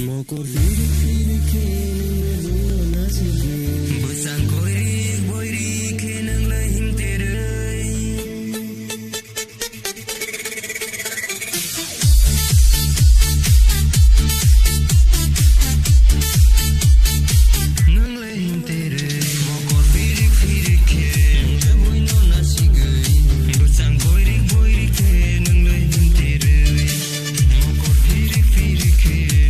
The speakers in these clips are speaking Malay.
Mokor firik firik keneng lebuno nasige Besang koirik boirik keneng lehim terei Neng lehim terei Mokor firik firik keneng lebuno nasige Besang koirik boirik keneng lehim terei Mokor firik firik keneng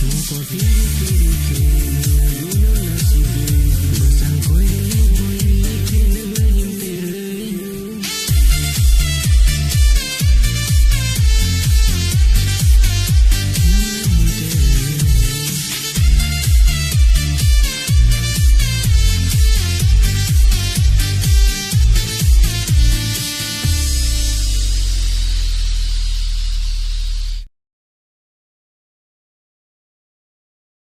Mokor firik firik keneng lebuno nasige Besang koirik boirik keneng